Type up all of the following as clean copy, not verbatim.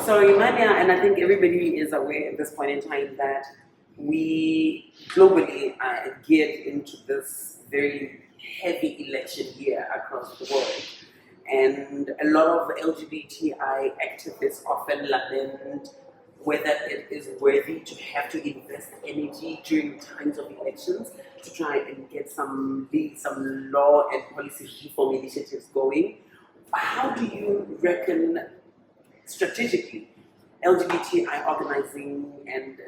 So Ymania, and I think everybody is aware at this point in time that we globally are geared into this very heavy election year across the world. And a lot of LGBTI activists often lament whether it is worthy to have to invest energy during times of elections to try and get some law and policy reform initiatives going. How do you reckon strategically LGBTI organizing and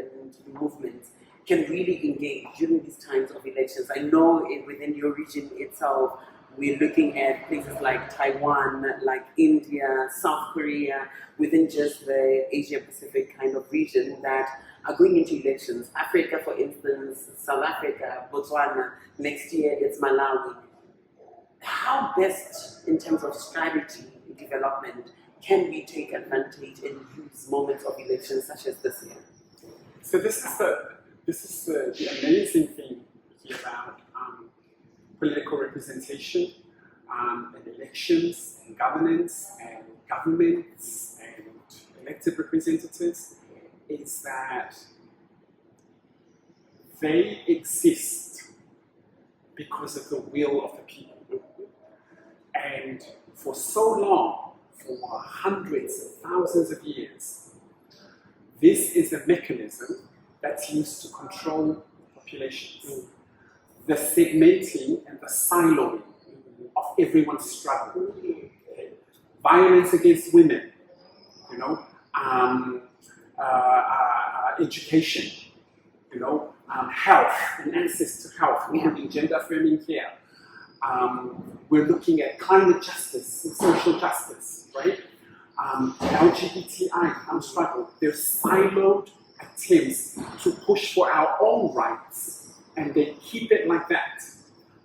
movements can really engage during these times of elections? I know within your region itself, we're looking at places like Taiwan, like India, South Korea, within just the Asia Pacific kind of region that are going into elections. Africa, for instance, South Africa, Botswana, next year it's Malawi. How best, in terms of strategy development, can we take advantage and use moments of elections such as this year? So this is the amazing thing here about political representation and elections and governance and governments and elected representatives is that they exist because of the will of the people. And for so long, for hundreds of thousands of years, this is a mechanism that's used to control populations. The segmenting and the siloing of everyone's struggle. Violence against women, education, health and access to health, including gender-affirming care. We're looking at climate justice and social justice, right? LGBTI struggle. There's siloed attempts to push for our own rights, and they keep it like that.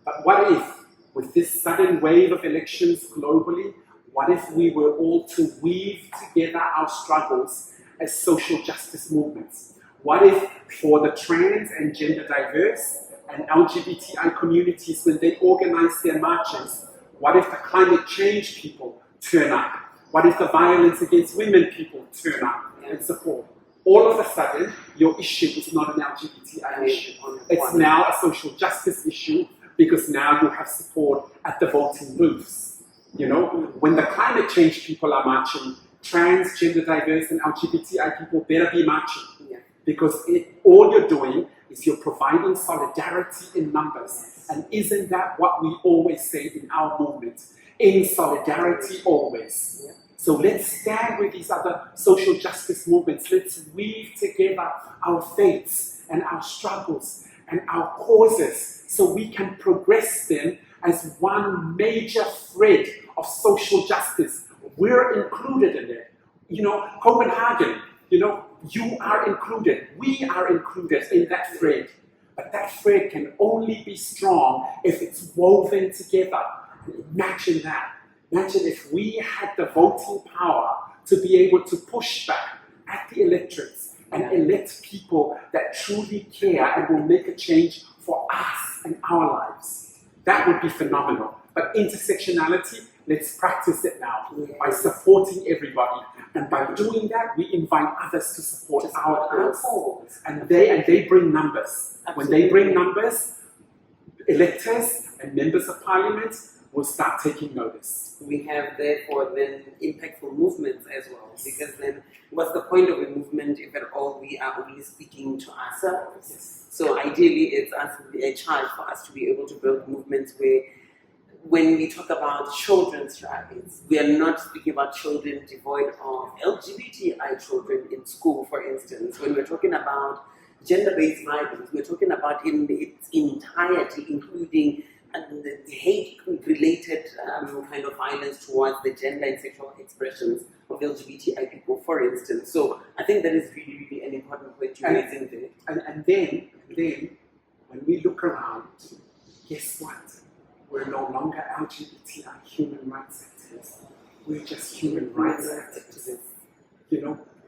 But what if, with this sudden wave of elections globally, what if we were all to weave together our struggles as social justice movements? What if for the trans and gender diverse and LGBTI communities, when they organize their marches, what if the climate change people turn up? What if the violence against women people turn up and support? All of a sudden, your issue is not an LGBTI issue. It's now a social justice issue because now you have support at the voting booths. When the climate change people are marching, trans, gender diverse, and LGBTI people better be marching. Because all you're doing is you're providing solidarity in numbers. And isn't that what we always say in our movement? In solidarity always. So let's stand with these other social justice movements. Let's weave together our faiths and our struggles and our causes so we can progress them as one major thread of social justice. We're included in it. Copenhagen, you are included. We are included in that thread. But that thread can only be strong if it's woven together. Imagine that. Imagine if we had the voting power to be able to push back at the electorates and elect people that truly care and will make a change for us and our lives. That would be phenomenal. But intersectionality, let's practice it now by supporting everybody. And by doing that, we invite others to support our cause. And they bring numbers. When they bring numbers, electors and members of parliament will start taking notice. We have therefore then impactful movements as well, because then what's the point of a movement if at all we are only speaking to ourselves? So ideally it's a charge for us to be able to build movements where when we talk about children's rights, we are not speaking about children devoid of LGBTI children in school, for instance. When we're talking about gender-based violence, we're talking about in its entirety, including the hate-related kind of violence towards the gender and sexual expressions of LGBTI people, for instance. So I think that is really, really an important point to raise in there. And then, when we look around, guess what? We're no longer LGBTI human rights activists. We're just human rights activists.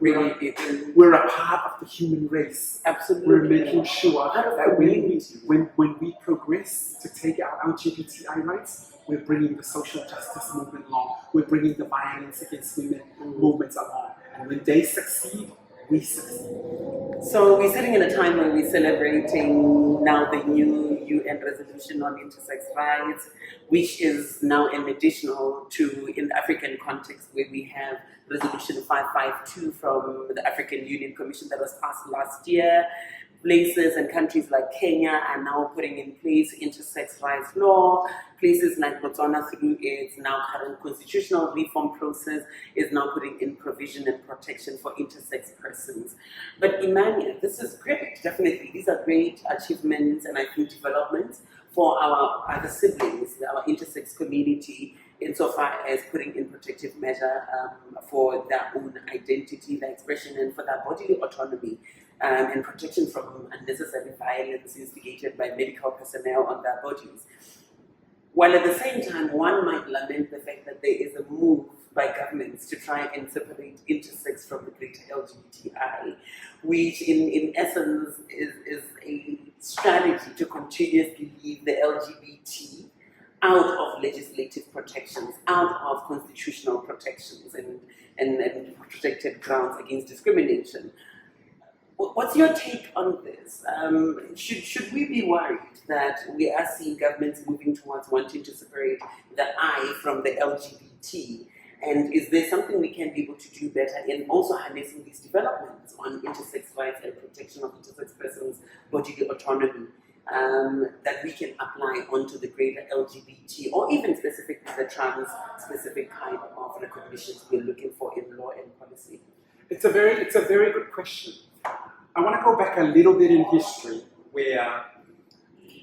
We're a part of the human race. Absolutely. We're making sure that when we progress to take our LGBTI rights, we're bringing the social justice movement along. We're bringing the violence against women movements along. And when they succeed, we succeed. So we're sitting in a time where we're celebrating now the new UN resolution on intersex rights, which is now an additional to, in the African context, where we have resolution 552 from the African Union Commission that was passed last year. Places and countries like Kenya are now putting in place intersex rights law. Places like Botswana, through its now current constitutional reform process, is now putting in provision and protection for intersex persons. But Ymania, this is great, definitely. These are great achievements and I think developments for our other siblings, our intersex community, insofar as putting in protective measure for their own identity, their expression, and for their bodily autonomy. And protection from unnecessary violence instigated by medical personnel on their bodies. While at the same time, one might lament the fact that there is a move by governments to try and separate intersex from the greater LGBTI, which in essence is a strategy to continuously leave the LGBT out of legislative protections, out of constitutional protections and protected grounds against discrimination. What's your take on this? Should we be worried that we are seeing governments moving towards wanting to separate the I from the LGBT? And is there something we can be able to do better in also harnessing these developments on intersex rights and protection of intersex persons' bodily autonomy that we can apply onto the greater LGBT or even specifically the trans-specific kind of recognitions we're looking for in law and policy? It's a very good question. I want to go back a little bit in history where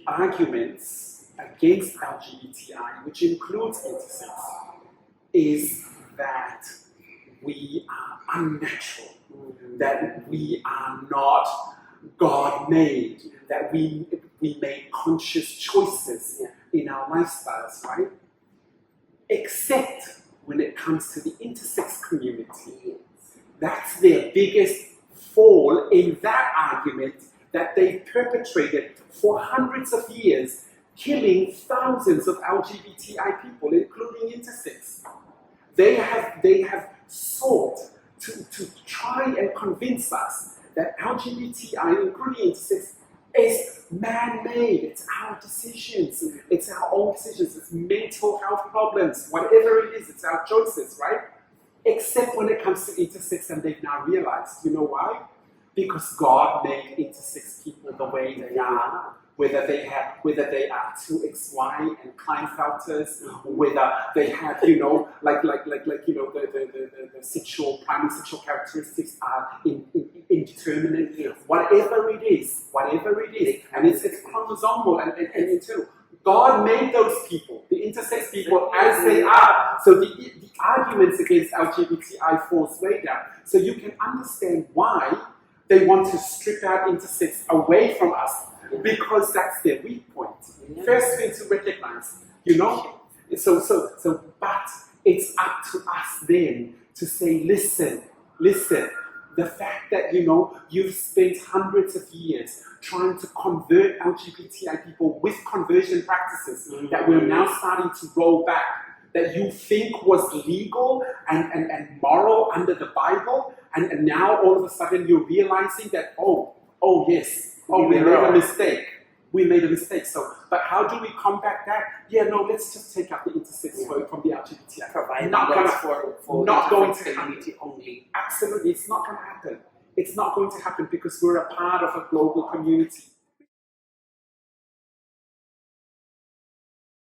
arguments against LGBTI, which includes intersex, is that we are unnatural, that we are not God-made, that we make conscious choices in our lifestyles, right? Except when it comes to the intersex community. That's their biggest fall in that argument that they've perpetrated for hundreds of years, killing thousands of LGBTI people, including intersex. They have sought to try and convince us that LGBTI, including intersex, is man-made. It's our decisions. It's our own decisions. It's mental health problems. Whatever it is, it's our choices, right? Except when it comes to intersex, and they've now realized, you know why? Because God made intersex people the way they are, whether they are 2XY and Klinefelters, whether they have, the primary sexual characteristics are indeterminate, whatever it is, and it's chromosomal and internal. God made those people, the intersex people, as they are. So the arguments against LGBTI falls way down. So you can understand why they want to strip out intersex away from us, because that's their weak point. First thing to recognize, but it's up to us then to say, listen, the fact that, you've spent hundreds of years trying to convert LGBTI people with conversion practices that we're now starting to roll back, that you think was legal and moral under the Bible, and now all of a sudden you're realizing that, we made a mistake. We made a mistake. So, but how do we combat that? Let's just take out the intersex word from the LGBTI. Provide not going to community only. Absolutely, it's not going to happen. It's not going to happen because we're a part of a global community.